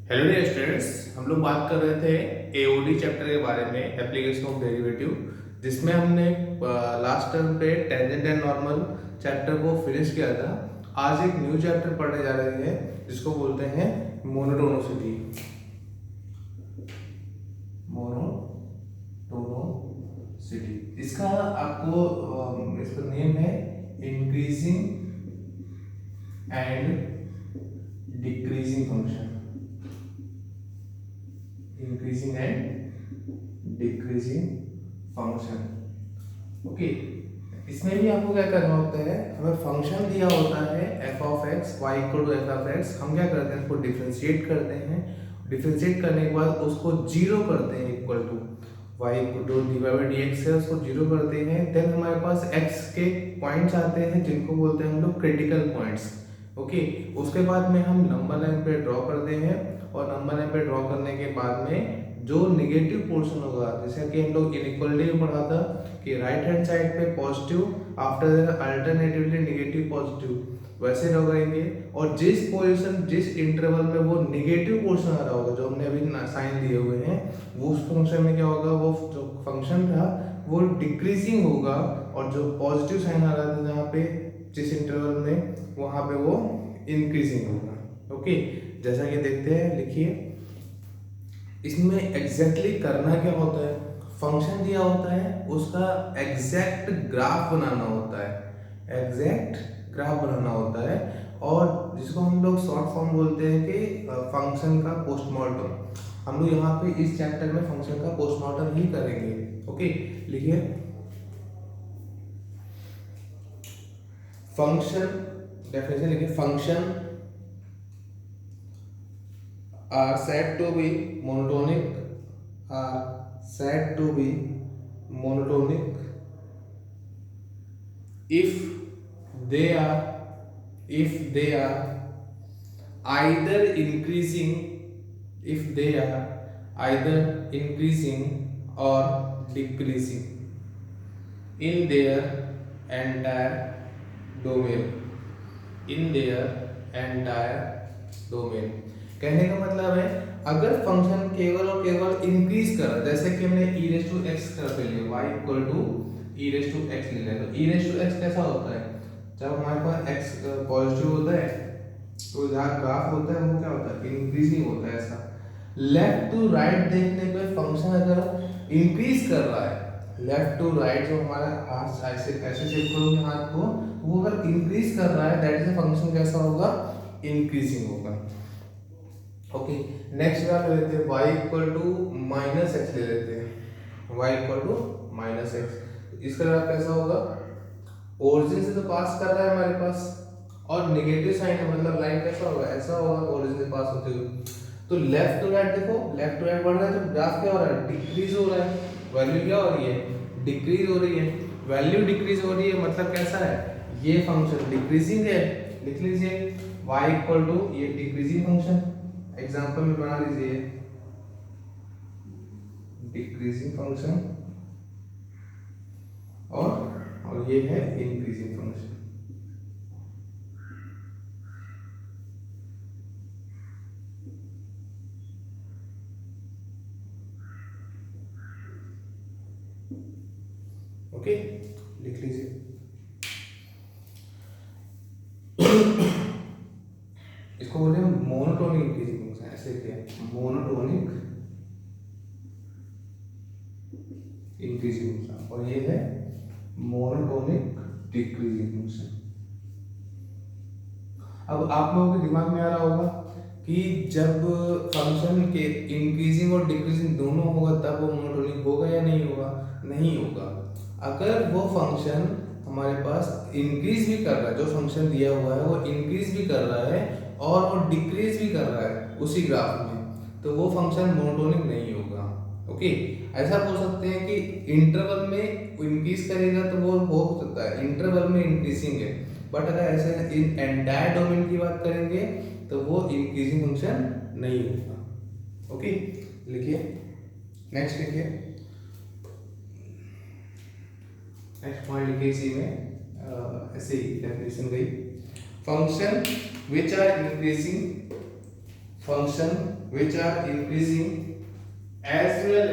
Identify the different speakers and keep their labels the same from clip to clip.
Speaker 1: Hello dear students, हम लोग बात कर रहे थे एओडी चैप्टर के बारे में, एप्लीकेशन ऑफ डेरिवेटिव, जिसमें हमने लास्ट टर्म पे टेंजेंट एंड नॉर्मल चैप्टर को फिनिश किया था। आज एक न्यू चैप्टर पढ़ने जा रहे हैं जिसको बोलते हैं मोनोटोनिसिटी। मोनोटोनिसिटी इसका आपको इसका नेम है increasing and decreasing function. Increasing and decreasing function. Okay, इसमें भी आपको क्या करना होता है, हमें फंक्शन दिया होता है f of x y equal to f of x। हम क्या करते हैं, उसको डिफरेंशिएट करते हैं। डिफरेंशिएट करने के बाद उसको जीरो करते हैं, equal to y equal to dy by dx है, उसको जीरो करते हैं। देन हमारे पास x के पॉइंट्स आते हैं जिनको बोलते हैं हम लोग क्रिटिकल पॉइंट्स। ओके, उसके बाद में हम नंबर लाइन पे ड्रॉ करते हैं और नंबर लाइन पे ड्रॉ करने के बाद में जो नेगेटिव पोर्शन होगा, जैसे कि हम लोग इनइक्वालिटी में पढ़ा था कि राइट हैंड साइड पे positive, after that alternatively negative positive, वैसे ड्रॉ करेंगे। और जिस पोजीशन जिस इंटरवल में वो नेगेटिव पोर्शन आ रहा होगा, जो हमने अभी साइन दिए हुए हैं, वो उस फंक्शन में क्या होगा, वो जो फंक्शन था वो डिक्रीजिंग होगा। और जो पॉजिटिव साइन आ रहा था जहाँ पे जिस इंटरवल में, वहां पे वो इंक्रीजिंग होगा। ओके, जैसा कि देखते हैं, लिखिए। इसमें एग्जैक्टली करना क्या होता है, फंक्शन दिया होता है, उसका एग्जैक्ट ग्राफ बनाना होता है। एग्जैक्ट ग्राफ बनाना होता है, और जिसको हम लोग शॉर्ट फॉर्म बोलते हैं कि फंक्शन का पोस्टमार्टम। हम लोग यहाँ पे इस चैप्टर में फंक्शन का पोस्टमार्टम ही करेंगे। ओके, लिखिए। फंक्शन डेफिनेशन लिखिए। Function are said to be monotonic, are said to be monotonic if they are either increasing, if they are either increasing or decreasing in their entire domain, in their entire domain। कहने का मतलब है, अगर function केवल और केवल increase कर रहा है, जैसे कि हमने e रेस टू x कर लिया, y equal to e raise to x ले लिया, तो e रेस टू x कैसा होता है, जब हमारे पास x पॉजिटिव होता है तो जहाँ ग्राफ होता है वो क्या होता है, इंक्रीजिंग होता है। ऐसा लेफ्ट टू राइट देखने पे फंक्शन अगर इंक्रीज कर रहा है, लेफ्ट टू राइट जो हमारा हाथ ऐसे ऐसे शेप करोगे हाथ को, वो अगर इंक्रीज कर रहा है, दैट इज फंक्शन कैसा होगा, इंक्रीजिंग होगा। ओके, नेक्स्ट बात ले लेते हैं y equal to minus x ले लेते हैं। y equal to minus x, इसका ग्राफ कैसा होगा, ओरिजिन से तो पास कर रहा है हमारे पास, और नेगेटिव साइन है, मतलब लाइन कैसा होगा, ऐसा होगा ओरिजिन से पास होते हुए। तो लेफ्ट टू राइट देखो, लेफ्ट टू राइट बढ़ रहा है तो ग्राफ क्या हो रहा है, डिक्रीज हो रहा है। वैल्यू क्या हो रही है, डिक्रीज हो रही है। वैल्यू डिक्रीज हो रही है मतलब कैसा है, ये फंक्शन डिक्रीजिंग है। लिख लीजिए y इक्वल टू ये डिक्रीजिंग फंक्शन, एग्जांपल में बना लीजिए डिक्रीजिंग फंक्शन, और ये है इंक्रीजिंग फंक्शन। ओके, लिख लीजिए। इसको बोलते हैं मोनोटोनिक इंक्रीजिंग फंक्शन, ऐसे क्या, मोनोटोनिक इंक्रीजिंग फंक्शन, और ये है मोनोटोनिक डिक्रीजिंग फंक्शन। अब आप लोगों के दिमाग में आ रहा होगा कि जब फंक्शन के इंक्रीजिंग और डिक्रीजिंग दोनों होगा तब वो मोनोटोनिक होगा या नहीं होगा, नहीं होगा। अगर वो फंक्शन हमारे पास इंक्रीज भी कर रहा है, जो फंक्शन दिया हुआ है वो इंक्रीज भी कर रहा है और वो डिक्रीज भी कर रहा है उसी ग्राफ में, तो वो फंक्शन मोनोटोनिक नहीं होगा। ओके, ऐसा बोल सकते हैं कि इंटरवल में इंक्रीज करेगा तो वो हो सकता है इंटरवल में इंक्रीजिंग है, बट अगर ऐसे इन एंटायर डोमेन की बात करेंगे तो वो इंक्रीजिंग फंक्शन नहीं होगा। ओके, लिखिए। नेक्स्ट लिखिए, नेक्स्ट पॉइंट लिखिए इसी में, ऐसे ही डेफिनेशन गई। Function which are increasing function which are increasing as well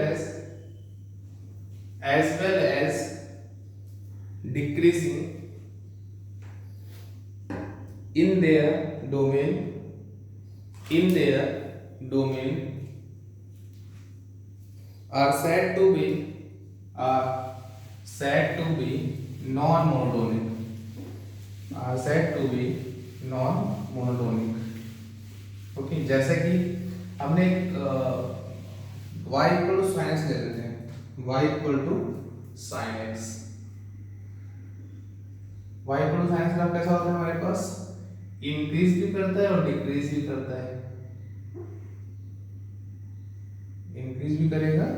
Speaker 1: as decreasing in their domain are said to be non-monotonic, okay. जैसे कि हमने एक y equal to sine x ले लेते हैं, y equal to sine x, y equal to sine x graph कैसा होता है हमारे पास, इंक्रीज भी करता है और डिक्रीज भी करता है, इंक्रीज भी करेगा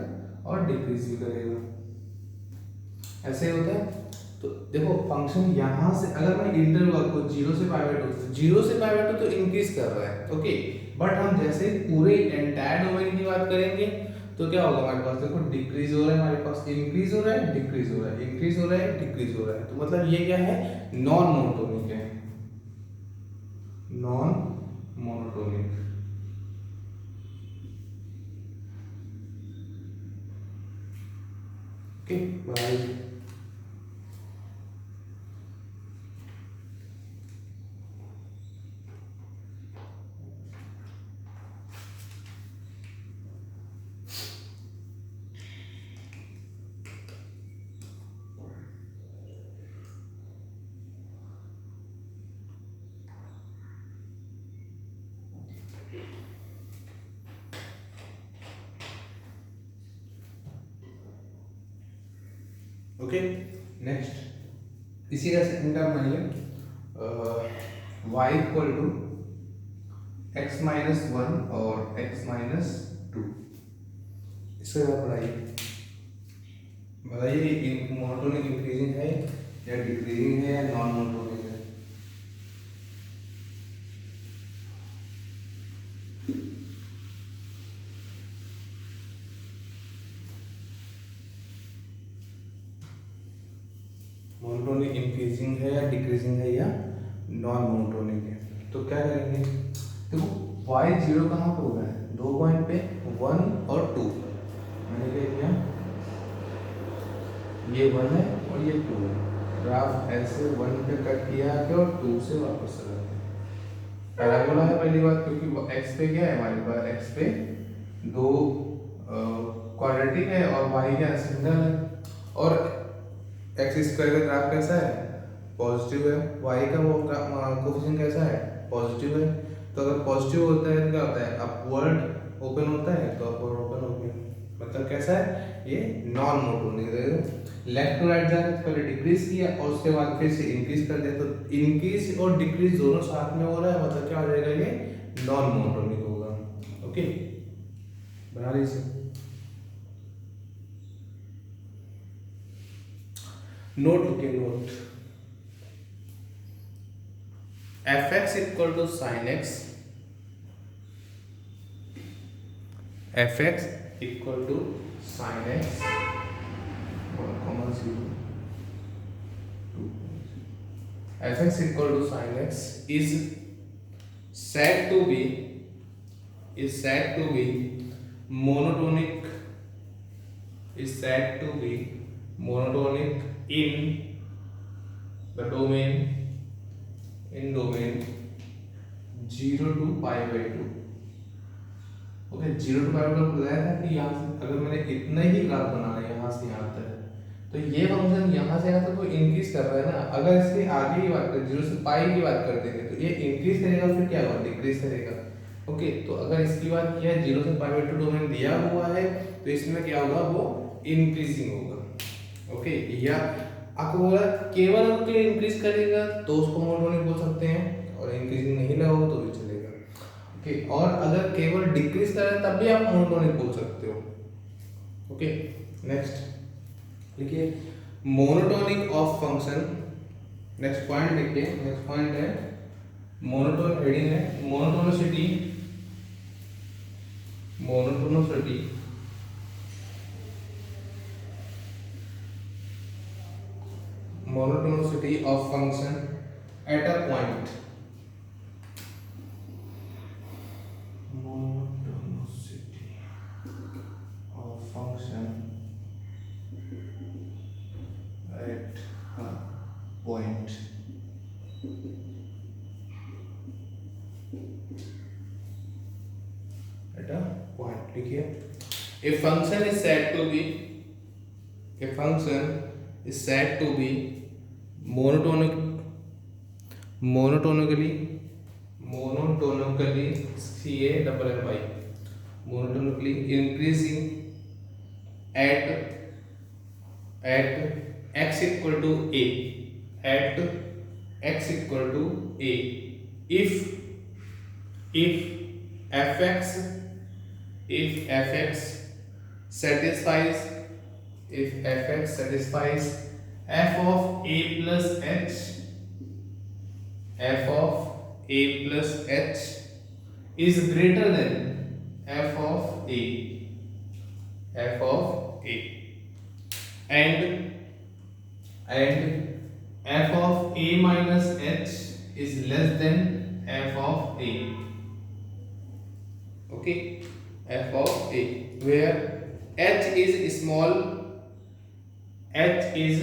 Speaker 1: और डिक्रीज भी करेगा, ऐसे होता है। तो देखो फंक्शन यहां से अगर मैं इंटरवल को 0 से पाई बाय 2 तो इंक्रीज कर रहा है, ओके। बट हम जैसे पूरे एंटायर डोमेन की बात करेंगे तो क्या होगा हमारे पास, देखो डिक्रीज हो रहा है, हमारे पास इंक्रीज हो रहा है, डिक्रीज हो रहा है, इंक्रीज हो रहा है, डिक्रीज हो रहा है। तो मतलब ये क्या है, नॉन मोनोटोनिक है, non monotonic. Okay bye. Okay next इसी का सेकंड टर्म मानिए y equal to x minus 1 और x माइनस 2, इससे बताइए मोनोटोनिक इंक्रीजिंग है या डिक्रीजिंग है या नॉन मोनोटोनिक है। मोनोटोनिक इंक्रीजिंग है या डिक्रीजिंग है या नॉन मोनोटोनिक है। तो क्या करेंगे, देखो y 0 कहाँ पे होगा, 2 पॉइंट पे 1 और 2, मैंने क्या किया, ये 1 है और ये 2 है, ग्राफ ऐसे 1 पे कट किया के और 2 से वापस चला गया। पैराबोला है पहली बात, क्योंकि x पे क्या है हमारे पास, x पे 2 क्वाड्रेटिक है और y क्या सिंगल है, और एक्स स्क्वायर का ग्राफ कैसा है, पॉजिटिव है, y का वो कोफिशिएंट कैसा है, पॉजिटिव है। तो अगर पॉजिटिव होता है तो क्या होता है, अपवर्ड ओपन होता है, तो अपवर्ड ओपन हो गया, मतलब कैसा है ये non monotonic. Left to right जा रहे तो पहले डिक्रीज किया और उसके बाद फिर से इंक्रीज कर दिया, तो इंक्रीज और डिक्रीज दोनों साथ में हो रहा है, मतलब क्या हो जाएगा, ये नॉन मोनोटोनिक होगा। ओके बना लीजिए। नोट लिखिए, note fx equal to sine x, fx equal to sine x common 0, fx equal to sine x is said to be monotonic, in the domain 0 to pi by 2। Okay 0 to pi by 2 बताया था कि यहाँ से अगर मैंने इतना ही graph बनाना है यहाँ से यहाँ तक, तो ये फंक्शन यहाँ से यहाँ तक तो इंक्रीज कर रहा है ना। अगर इसके आगे की बात करें 0 से पाई की बात करते हैं तो ये इंक्रीज करेगा, फिर क्या होगा, डिक्रीज करेगा। ओके तो अगर इसकी बात किया है 0 से pi by 2 डोमेन दिया हुआ है तो इसमें क्या होगा, वो इंक्रीजिंग होगा। ओके या आपको बोला केवल अगर इंक्रीज करेगा तो उसको मोनोटोनिक बोल सकते हैं, और इंक्रीजिंग नहीं लगा हो तो भी चलेगा। ओके और अगर केवल डिक्रीज करे तब भी आप मोनोटोनिक बोल सकते हो। ओके नेक्स्ट लिखिए, monotonic of function, next point लिखिए, नेक्स्ट पॉइंट है मोनोटोन, हेडिंग है monotonicity of function at a point, at a point लिखिए a function is said to be a function is said to be monotonic monotonically monotonically CALLY monotonically increasing at x equal to a at x equal to a if fx if fx satisfies if fx satisfies f of a plus h f of a plus h is greater than f of a and f of a minus h is less than f of a. Okay, f of a where h is small, h is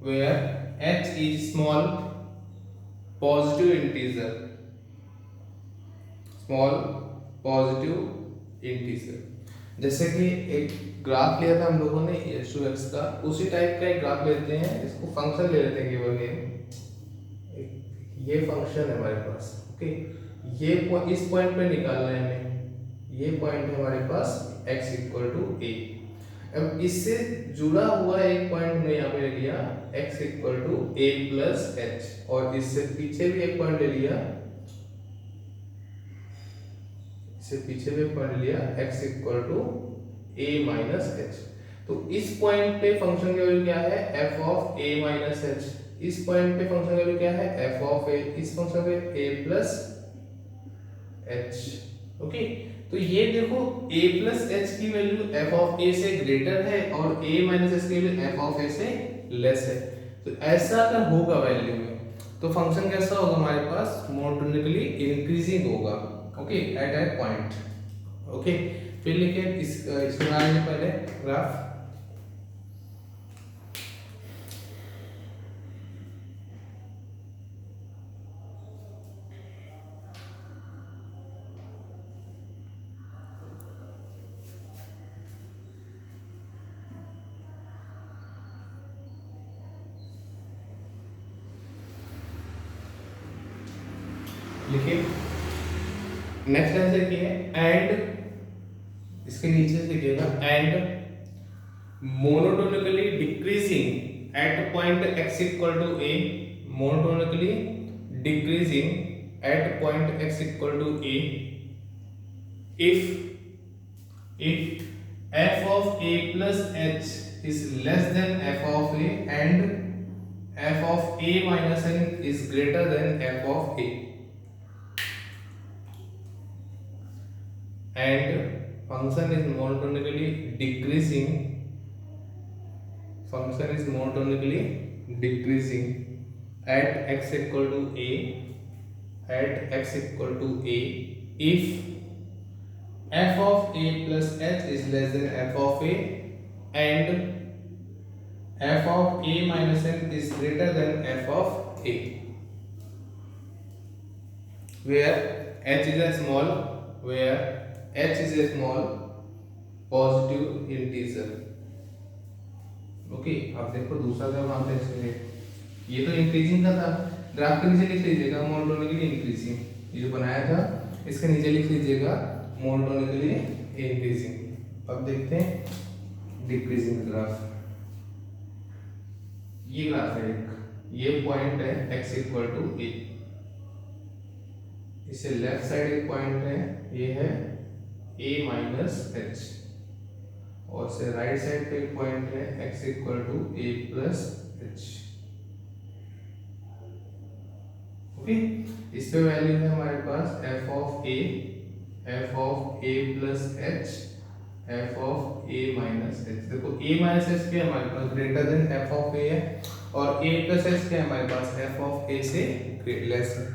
Speaker 1: where h is small positive integer, small positive integer. जैसे कि एक graph लिया था हम लोगों ने S to x का, उसी टाइप का एक ग्राफ लेते हैं, इसको फंक्शन ले लेते हैं केवल ये फंक्शन है हमारे पास। ओके, ये इस पॉइंट पे निकालना है हमें, ये पॉइंट है हमारे पास x इक्वल टू ए। अब इससे जुड़ा हुआ एक पॉइंट हमने यहाँ पे ले लिया x equal to A plus H, और इससे पीछे भी एक पॉइंट ले लिया, इससे पीछे भी पॉइंट लिया x equal to a minus H. तो इस पॉइंट पे फंक्शन की वैल्यू क्या है f of a minus H, इस पॉइंट पे फंक्शन की वैल्यू क्या है f ऑफ a, इस फंक्शन पे a प्लस h। ओके, तो ये देखो a प्लस h की वैल्यू f ऑफ a से ग्रेटर है और a माइनस h की वैल्यू f ऑफ a से लेस है। तो ऐसा अगर होगा वैल्यू में तो फंक्शन कैसा होगा हमारे पास, मोनोटोनिकली इंक्रीजिंग होगा। ओके, एट ए पॉइंट। ओके, फिर लिखिए इसके बनाने से पहले ग्राफ। लिखिए नेक्स्ट लाइन से लिखिए एंड, इसके नीचे से लिखिएगा and monotonically decreasing at point x equal to a, monotonically decreasing at point x equal to a if f of a plus h is less than f of a and f of a minus n is greater than f of a, and function is monotonically decreasing, function is monotonically decreasing at x equal to a, at x equal to a if f of a plus h is less than f of a and f of a minus n is greater than f of a, where h is a small, where h is a small positive integer। Okay, अब देखो दूसरा graph आते हैं इसके लिए, ये तो increasing का था, ग्राफ के नीचे लिख लीजिएगा मोनोटोनिकली इंक्रीजिंग, ये जो बनाया था इसके नीचे लिख लीजिएगा मोनोटोनिकली इंक्रीजिंग। अब देखते हैं डिक्रीजिंग ग्राफ। ये ग्राफ है एक, ये पॉइंट है x इक्वल टू a, इससे लेफ्ट साइड एक पॉइंट है, ये है a माइनस एच, और से राइट साइड पे एक पॉइंट है x equal to a plus h. Okay, इस पे वैल्यू है हमारे पास f of a plus h, f of a minus h. देखो a माइनस एच क्या हमारे पास greater than f of a है, और a प्लस एच क्या है हमारे पास f ऑफ a से लेस है।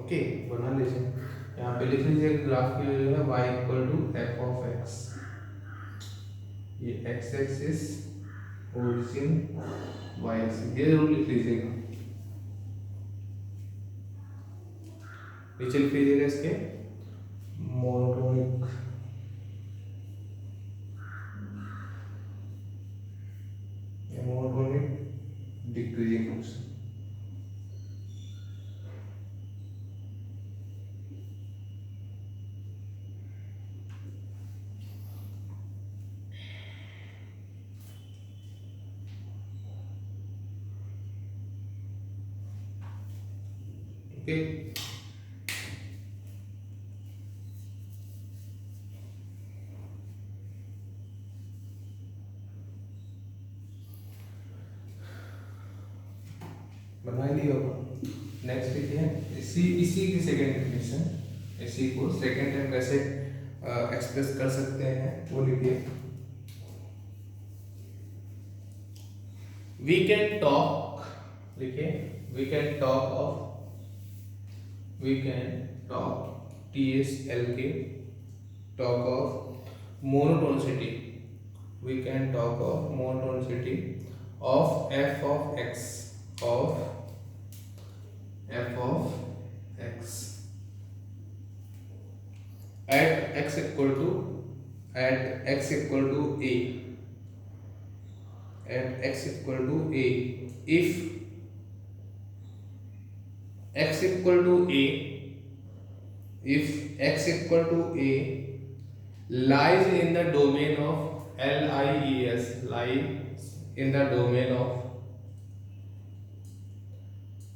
Speaker 1: ओके, बना लीजिए, यहाँ पे लिख लीजिए ग्राफ की वैल्यू है y equal to f of x, ये x axis origin y axis, ये जरूर लिख लीजिएगा। नीचे लिख लीजिएगा इसके मोनोटोनिक डिक्रीजिंग फंक्शन। ओके, बना लिया होगा। नेक्स्ट देखिए, इसी की सेकेंड डेफिनेशन, इसी को सेकेंड टाइम कैसे एक्सप्रेस कर सकते हैं वो लिखिए। वी कैन टॉक, लिखिए we can talk TSLK talk of monotonicity, we can talk of monotonicity of f of x at x equal to a, at x equal to a, if x equal to a, lies in the domain of LIES, lies in the domain of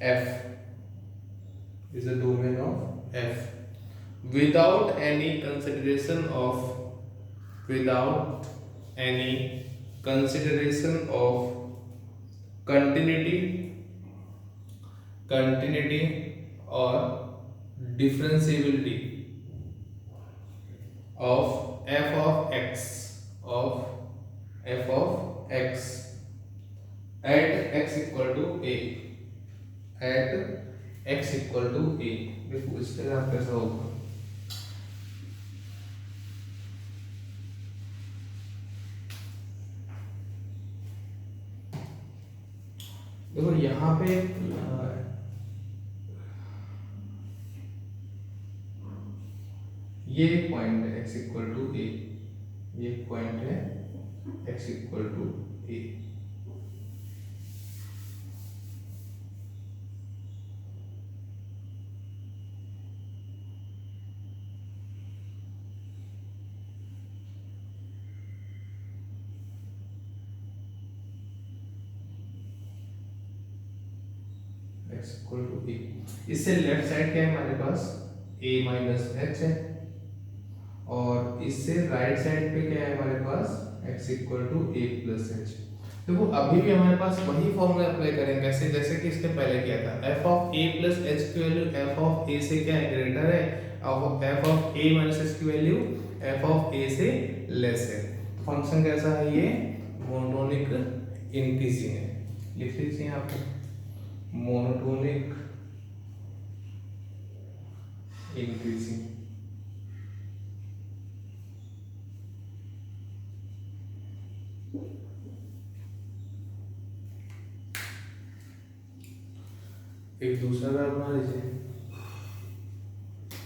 Speaker 1: f, is the domain of f, without any consideration of continuity or differentiability of f of x at x equal to a, देखो इसका graph कैसा होगा। देखो यहाँ पे ये एक point है x इक्वल टू ए, ये एक पॉइंट है x equal to a, x equal to a. इससे लेफ्ट साइड क्या है हमारे पास a माइनस एच है, और इससे राइट साइड पे क्या है हमारे पास x equal to A plus H. देखो अभी भी हमारे पास वही फॉर्मूला अप्लाई करेंगे जैसे कि इसके पहले किया था। f of a plus H की वैल्यू f ऑफ a से क्या है ग्रेटर है, और f of a minus H की वैल्यू f ऑफ a से लेस है। फंक्शन कैसा है ये, मोनोटोनिक इंक्रीजिंग है। लिख लीजिए यहाँ पे मोनोटोनिक इंक्रीजिंग। एक दूसरा ग्राफ बना लीजिए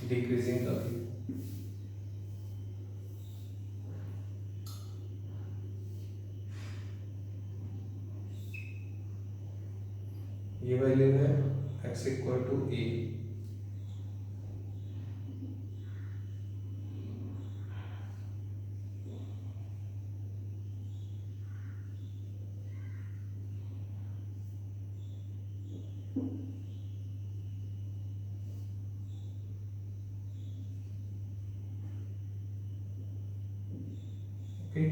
Speaker 1: डिक्रीजिंग का भी। ये वैल्यू है x equal to A, okay.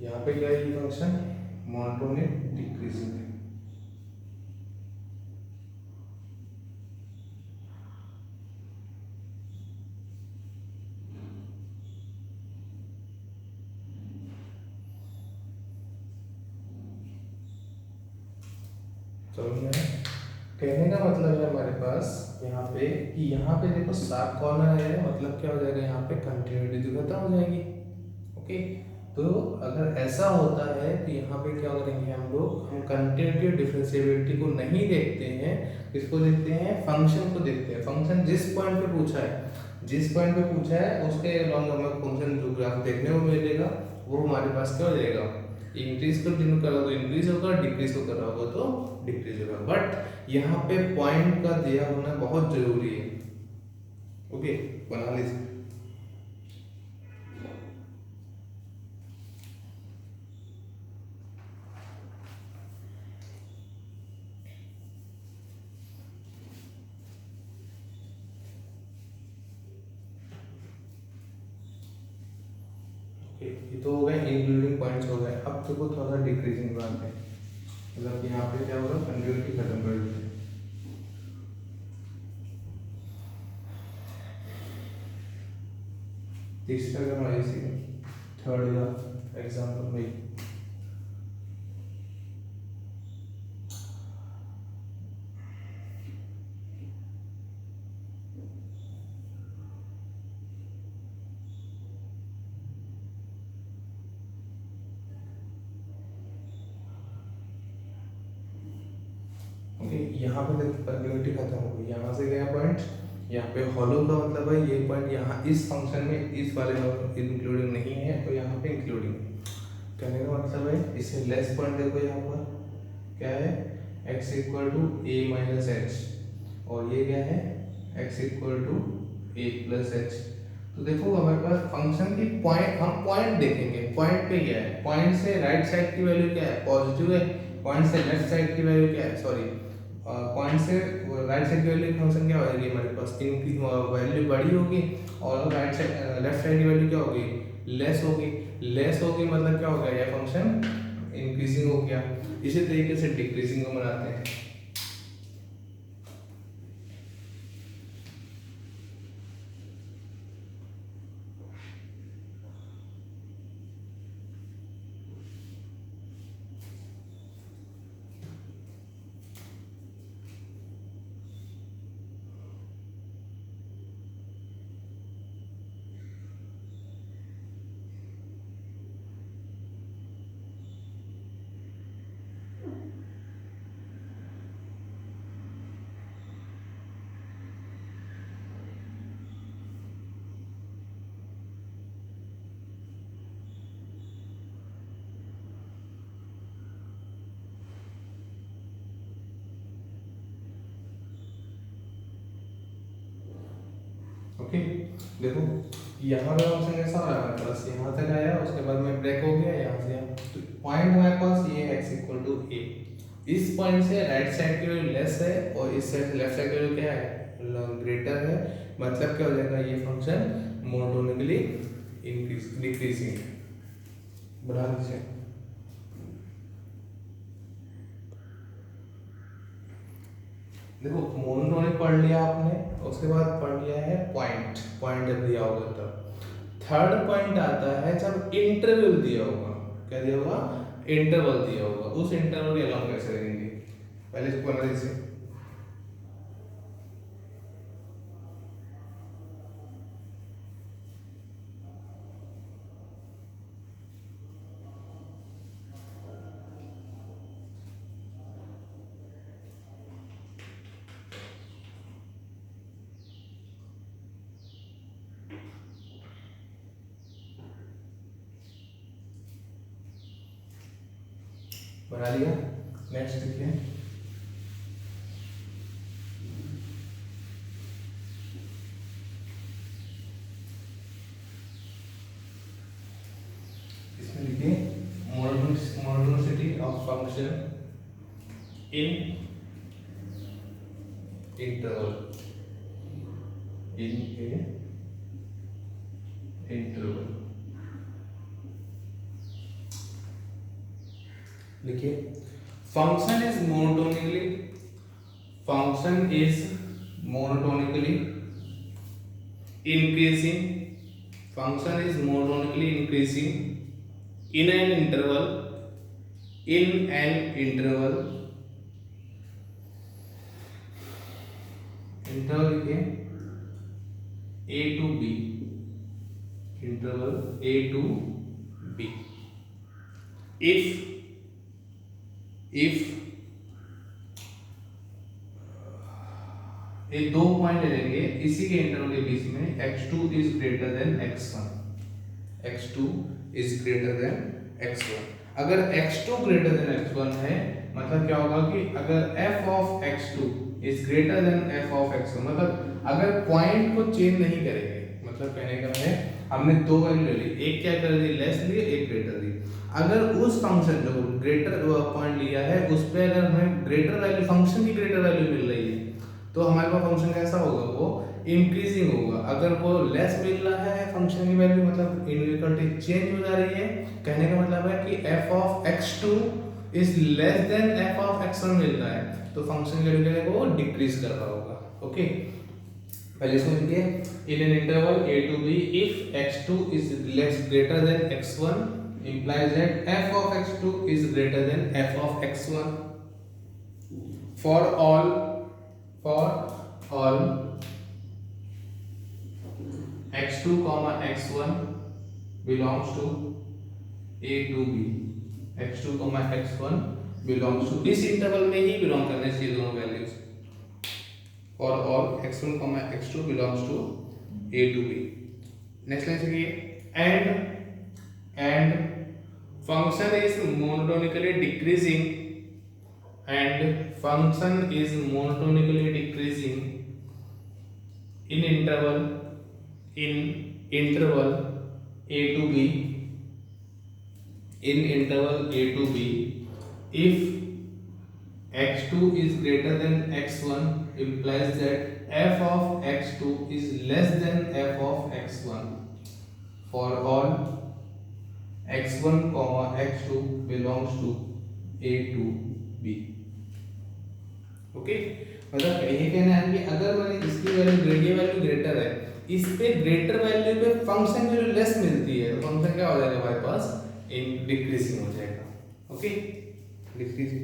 Speaker 1: यहाँ पे क्या है ये फंक्शन मोनोटोनिक डिक्रीजिंग है। कहने का मतलब है हमारे पास यहाँ पे कि यहाँ पे देखो शार्प कॉर्नर है, मतलब क्या हो जाएगा यहाँ पे कंटिन्यूटी खत्म हो जाएगी। ओके, तो अगर ऐसा होता है तो यहाँ पे क्या करेंगे हम लोग, हम कंटिन्यूटी और डिफरेंशिएबिलिटी को नहीं देखते हैं, किसको देखते हैं, फंक्शन को देखते हैं। फंक्शन जिस पॉइंट पे पूछा है, जिस पॉइंट पे पूछा है उसके अलॉन्ग हमें फंक्शन जो ग्राफ देखने को मिलेगा वो हमारे पास क्या हो जाएगा, इंक्रीज को डिनोट कर रहा हो तो इंक्रीज होगा, डिक्रीज को कर रहा होगा तो डिक्रीज होगा। बट यहाँ पे पॉइंट का दिया होना बहुत जरूरी है। ओके, बना लीजिए। ये तो हो गए इंक्लूडिंग पॉइंट्स हो गए। अब देखो थोड़ा सा डिक्रीजिंग बनाते हैं, मतलब कि यहाँ पे क्या होगा, कंटिन्यूटी खत्म कर देते हैं। तीसरा अगर हमारे इसी थर्ड का एग्जाम्पल भाई, यहाँ पे देखो कंटिन्यूटी खत्म हो गई, यहाँ से गया पॉइंट, यहाँ पे हॉलो का मतलब है ये पॉइंट यहाँ इस फंक्शन में इस वाले में इंक्लूडिंग नहीं है और यहाँ पे इंक्लूडिंग है। कहने का मतलब है इससे लेस पॉइंट देखो यहाँ पर क्या है, x equal to A minus H, और ये क्या है x equal to A plus H. तो देखो हमारे पास फंक्शन की पॉइंट, हम पॉइंट देखेंगे, पॉइंट पे क्या है, पॉइंट से राइट साइड की वैल्यू क्या है, पॉजिटिव है, पॉइंट से लेफ्ट साइड की वैल्यू क्या है, सॉरी पॉइंट से राइट साइड की वैल्यू फंक्शन क्या होगी हमारे पास, इनकी वैल्यू बड़ी होगी, और राइट साइड लेफ्ट साइड की वैल्यू क्या होगी, लेस होगी। लेस होगी मतलब क्या हो गया, यह फंक्शन इंक्रीजिंग हो गया। इसी तरीके से डिक्रीजिंग को बनाते हैं। ओके देखो यहाँ पे फंक्शन कैसा आ रहा है, हमारे पास यहाँ तक आया, उसके बाद में ब्रेक हो गया यहाँ से यहाँ, तो पॉइंट हमारे पास ये x इक्वल टू ए, इस पॉइंट से राइट साइड की वैल्यू लेस है और इस साइड से लेफ्ट साइड की वैल्यू क्या है, ग्रेटर है। मतलब क्या हो जाएगा, ये फंक्शन मोनोटोनिकली इंक्रीज डिक्रीजिंग है। बढ़ा दीजिए। देखो मोनोटोनिक पढ़ लिया आपने, उसके बाद पढ़ लिया है पॉइंट, पॉइंट जब दिया होगा तब। थर्ड पॉइंट आता है जब इंटरवल दिया होगा, क्या दिया होगा, इंटरवल दिया होगा, उस इंटरवल के अलॉन्ग कैसे रहेंगे, पहले इसको बना दीजिए। बना लिया, नेक्स्ट देखिए। इसमें लिखिए monotonicity of function in interval, in a interval लिखिए। Function is monotonically, function is monotonically increasing, function is monotonically increasing in an interval, in an interval, interval लिखिए a to b, interval a to b। If ये दो point ले लेंगे इसी के interval के बीच में x2 is greater than x1, x2 is greater than x1। अगर x2 ग्रेटर देन x1 है मतलब क्या होगा कि अगर f of x2 is greater than f of x1, मतलब अगर पॉइंट को चेंज नहीं करेंगे, मतलब कहने का है हमने दो वैल्यू ले ली, एक क्या कर दी लेस ली, एक ग्रेटर दी। अगर उस फंक्शन जो ग्रेटर पॉइंट लिया है उस पे अगर हमें ग्रेटर वैल्यू, फंक्शन की ग्रेटर वैल्यू मिल रही है तो हमारे पास फंक्शन कैसा होगा, वो इंक्रीजिंग होगा। अगर वो लेस मिल रहा है फंक्शन की वैल्यू मतलब इनइक्वालिटी चेंज हो जा रही है, कहने का मतलब है कि f of x2 is less than f of x1 मिल रहा है तो फंक्शन की वैल्यू वो डिक्रीज कर रहा होगा। ओके, पहले इसको लिखिए in an interval a to b if x2 is less greater than x1 implies that f of x2 is greater than f of x1 for all x2 x1 belongs to a to b, x2 x1 belongs to इस interval में ही belong करने चाहिए दोनों values. for all x1 x2 belongs to a to b। Next line देखिए and function is monotonically decreasing and function is monotonically decreasing in interval a to b if x2 is greater than x1 implies that f of x2 is less than f of x1 for all x1 x2 belongs to a to b। Okay, मतलब ये कहना है कि अगर मैंने इसकी value greater है, इस पे ग्रेटर वैल्यू पे फंक्शन की वैल्यू लेस मिलती है तो फंक्शन क्या हो जाएगा हमारे पास डिक्रीजिंग हो जाएगा। ओके, डिक्रीजिंग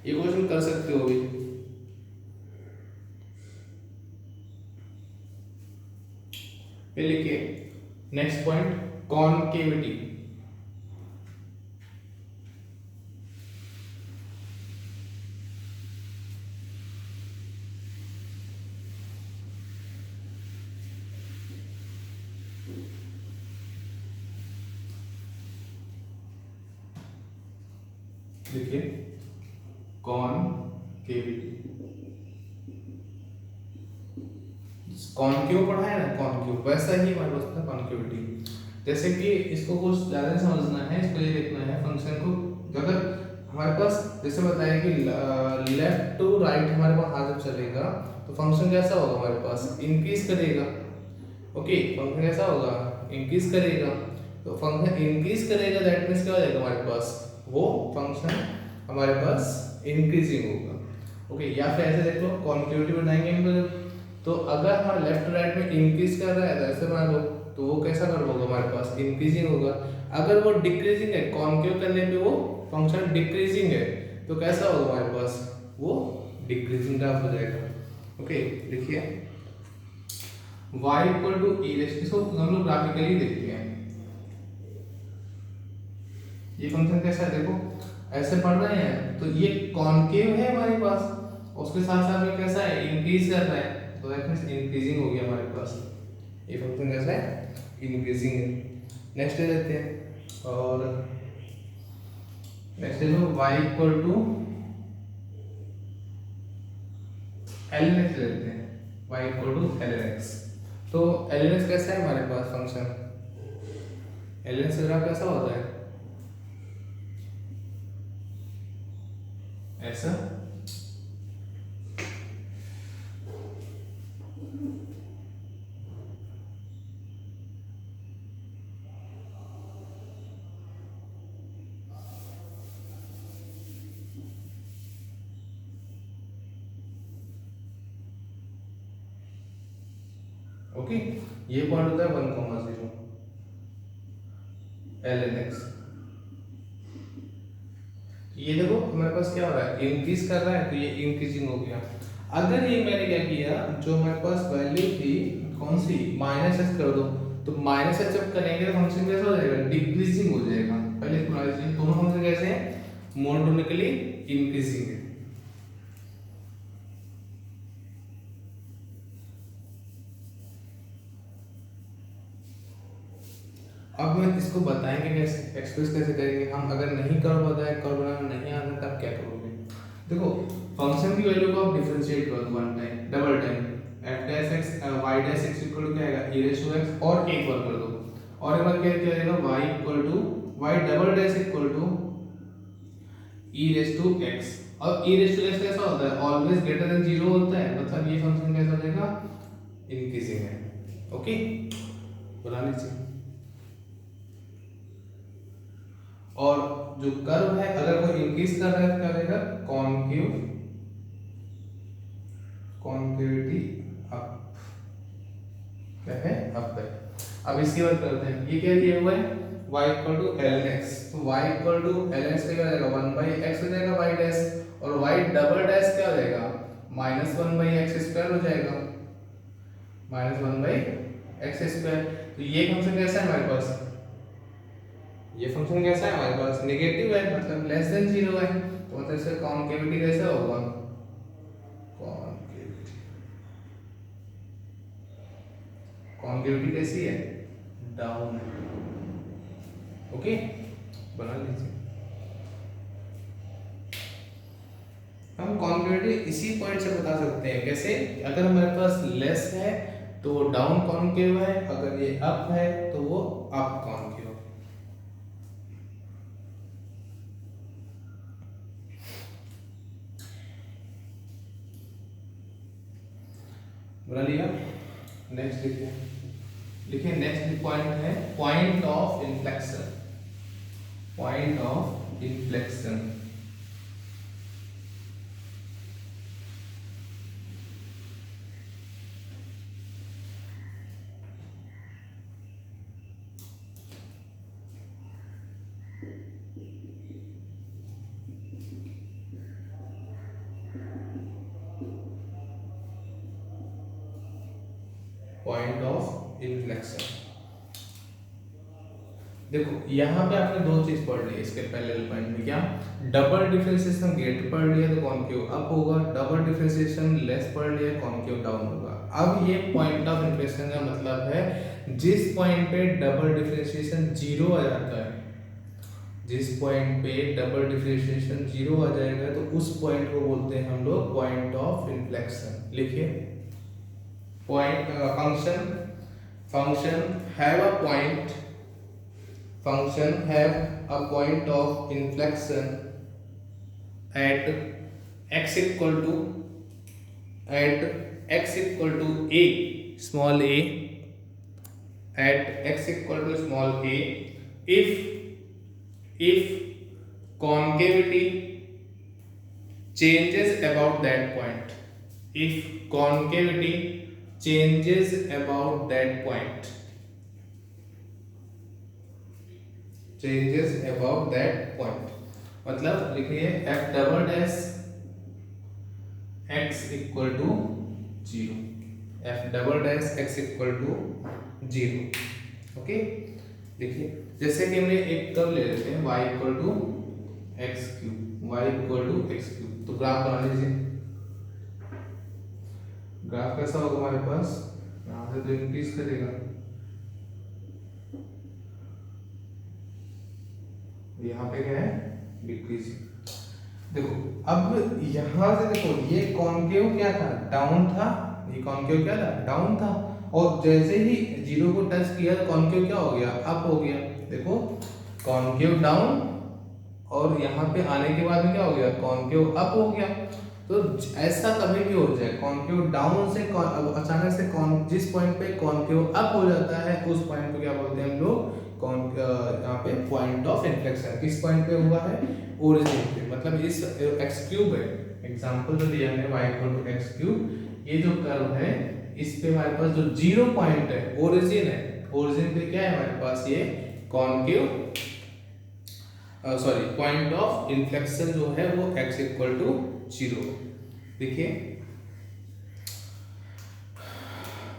Speaker 1: ये क्वेश्चन कर सकते हो भी। फिर लिखिए नेक्स्ट पॉइंट कॉनकेविटी। देखिए कॉनकेविटी, कॉनकेव पढ़ा है ना, कॉनकेव वैसा ही हमारे पास था कॉनकेविटी। जैसे कि इसको कुछ ज्यादा समझना है, इसको ये देखना है फंक्शन को, अगर हमारे पास जैसे बताया कि लेफ्ट टू राइट हमारे पास हाथ जब चलेगा तो फंक्शन कैसा होगा हमारे पास इंक्रीज करेगा। ओके, फंक्शन कैसा होगा इंक्रीज करेगा, तो फंक्शन इंक्रीज करेगा दैट मींस क्या हो जाएगा हमारे पास वो फंक्शन हमारे पास इंक्रीजिंग होगा। ओके, या फिर ऐसे देख लो कॉन्केविटी बनाएंगे हम तो अगर हमारा लेफ्ट राइट में इंक्रीज कर रहा है तो ऐसे बना लो तो वो कैसा कर होगा हमारे पास इंक्रीजिंग होगा। अगर वो डिक्रीजिंग है, कॉन्केव करने पे वो फंक्शन डिक्रीजिंग है तो कैसा होगा हमारे पास वो डिक्रीजिंग ग्राफ हो जाएगा। ओके, देखिए y इक्वल टू e, इसको हम लोग ग्राफिकली देखते हैं। ये फंक्शन कैसा है देखो, ऐसे पढ़ रहे हैं तो ये कॉनकेव है हमारे पास, उसके साथ साथ में कैसा है इंक्रीज कर रहा है तो दैट मींस इंक्रीजिंग हो गया हमारे पास। ये फंक्शन कैसा है इंक्रीजिंग है। नेक्स्ट ले लेते हैं और नेक्स्ट ले लो y equal to ln x लेते हैं, y equal to ln x। तो ln x कैसा है हमारे पास फंक्शन, ln x ग्राफ कैसा होता है ऐसा। ओके, ये पॉइंट होता है 1,0 ln x। ये देखो हमारे पास क्या हो रहा है इंक्रीज कर रहा है तो ये इंक्रीजिंग हो गया। अगर ये मैंने क्या किया जो हमारे पास वैल्यू थी कौन सी -s कर दो तो माइनस एच जब करेंगे तो फंक्शन कैसा हो जाएगा, डिक्रीजिंग हो जाएगा। पहले इसको मान लीजिए दोनों फंक्शन कैसे हैं, मोनोटोनिकली इंक्रीजिंग है। अब मैं इसको बताएंगे कैसे, एक्सप्रेस कैसे करेंगे हम। अगर नहीं कर्व पता है, कर्व बनाना नहीं आता तब क्या करोगे, देखो फंक्शन की वैल्यू को आप डिफरेंशिएट कर दो one time, double time, f dash x y dash x equal to क्या आएगा, e रेज़ टू x और एक बार कर दो, और एक बार क्या आएगा, y equal to y double dash equal to e raise to x। और e रेज़ टू x कैसा होता है, ऑलवेज ग्रेटर देन 0 होता है, मतलब ये फंक्शन कैसा हो जाएगा, इंक्रीजिंग है। ओके, बना लीजिए। और जो कर्व है अगर कोई इंक्रीज कर रहा है तो क्या होगा, कॉन्केव, कॉन्केविटी अप, क्या है, अप है। अब इसकी बात करते हैं, ये क्या दिया हुआ है, y equal to ln x, तो y equal to ln x क्या हो जाएगा, 1/x हो जाएगा y डैश, और y डबल डैश क्या हो जाएगा, -1/x स्क्वायर हो जाएगा, -1/x स्क्वायर। तो ये फंक्शन कैसा है हमारे पास, ये फंक्शन कैसा है हमारे पास, नेगेटिव है, मतलब लेस देन 0 है, तो मतलब इसका कॉन्केविटी कैसा होगा, कॉन्केविटी, कॉन्केविटी कैसी है, डाउन है। ओके, बना लीजिए। हम कॉन्केविटी इसी पॉइंट से बता सकते हैं, कैसे, अगर हमारे पास लेस है तो वो डाउन कॉन्केव है, अगर ये अप है तो वो अप कॉन्केव। बना लिया। नेक्स्ट लिखिए, लिखिए नेक्स्ट पॉइंट है point of inflection, point of inflection. Point of inflection, देखो यहाँ पे आपने दो चीज पढ़ ली इसके पैरेलल पॉइंट में, क्या, डबल डिफरेंशिएशन गेट पढ़ लिया तो कॉन्केव अप होगा, डबल डिफरेंशिएशन लेस पढ़ लिया कॉन्केव डाउन होगा। अब ये पॉइंट ऑफ इन्फ्लेक्शन का मतलब है जिस पॉइंट पे डबल डिफरेंशिएशन 0 आ जाता है, जिस पॉइंट पे डबल डिफरेंशिएशन 0 आ जाएगा तो उस पॉइंट को बोलते हैं हम लोग पॉइंट ऑफ इन्फ्लेक्शन। लिखिए, point function, function have a point, function have a point of inflection at x equal to, at x equal to a, small a, at x equal to small a, if concavity changes about that point, if concavity changes about that point, changes about that point, मतलब लिखिए f double dash x equal to 0, f double dash x equal to 0। Okay, देखिए जैसे कि हमने एक curve ले लेते हैं y equal to x cube, y equal to x cube, तो ग्राफ बना लीजिए। ग्राफ कैसा होगा हमारे पास, यहाँ से तो इंक्रीज करेगा, यहाँ पे क्या है, डिक्रीज। देखो अब यहाँ से देखो ये कॉन्केव क्या था, डाउन था, ये कॉन्केव क्या था, डाउन था, और जैसे ही 0 को टच किया तो कॉन्केव क्या हो गया, अप हो गया। देखो कॉन्केव डाउन और यहाँ पे आने के बाद में क्या हो गया, कॉन्केव अप हो गया। तो ऐसा कभी भी हो जाए, कॉन्केव डाउन से अचानक से जिस पॉइंट पे कॉन्केव अप हो जाता है उस पॉइंट को क्या बोलते हैं हम लोग, यहाँ पे पॉइंट ऑफ इन्फ्लेक्शन। किस पॉइंट पे हुआ है, ओरिजिन पे, मतलब इस x क्यूब है, एग्जांपल जो दिया है y equal to x cube, ये जो कर्व है इस पे हमारे पास जो 0 पॉइंट है, ओरिजिन है, ओरिजिन पे क्या है हमारे पास, ये concave sorry point of inflection जो है वो x इक्वल टू 0। देखिए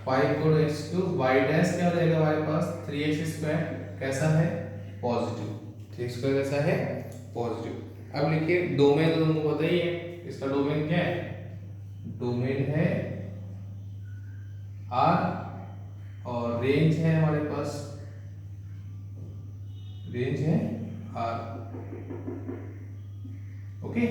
Speaker 1: y equal x cube, y dash क्या हो जाएगा हमारे पास 3x² कैसा है पॉजिटिव, 3x² कैसा है पॉजिटिव। अब लिखिए डोमेन तो तुमको पता ही है, इसका डोमेन क्या है, डोमेन है R और रेंज है हमारे पास, रेंज है R। ओके,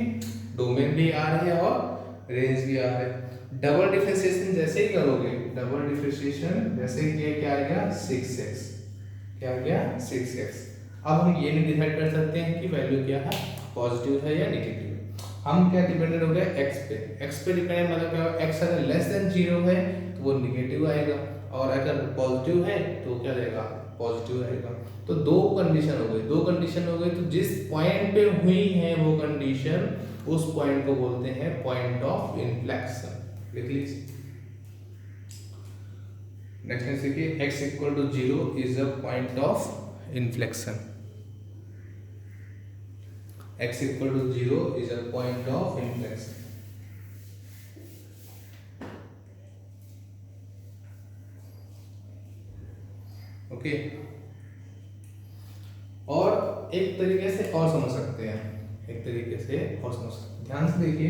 Speaker 1: डोमेन भी R है और रेंज भी R है। डबल डिफरेंशिएशन जैसे ही करोगे, डबल डिफरेंशिएशन जैसे ही किया क्या आएगा 6x, क्या आ गया 6x। अब हम ये नहीं डिसाइड कर सकते हैं कि वैल्यू क्या है, पॉजिटिव है या नेगेटिव है। हम क्या डिपेंडेंट हो गया x पे, x पे डिपेंडेंट मतलब क्या, x अगर लेस देन 0 है तो वो नेगेटिव आएगा, और अगर पॉजिटिव है तो क्या रहेगा पॉजिटिव रहेगा। तो दो कंडीशन हो गई, दो कंडीशन हो गई, तो जिस पॉइंट पे हुई है वो कंडीशन, उस पॉइंट को बोलते हैं पॉइंट ऑफ इन्फ्लेक्शन। लिख लीजिए। नेक्स्ट देखिए x equal to 0 is a point of inflection, x equal to 0 is a point of inflection. Okay, और एक तरीके से और समझ सकते हैं, एक तरीके से और समझ सकते हैं, ध्यान से देखिए।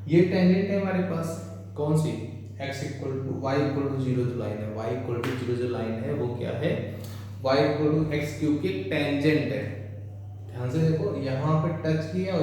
Speaker 1: ये टेंजेंट है हमारे पास कौन सी, x equal to y equal to 0 जो लाइन है, y इक्वल टू 0 जो लाइन है वो क्या है, y equal to x cube की टेंजेंट है। ध्यान से देखो, यहाँ पे टच किया और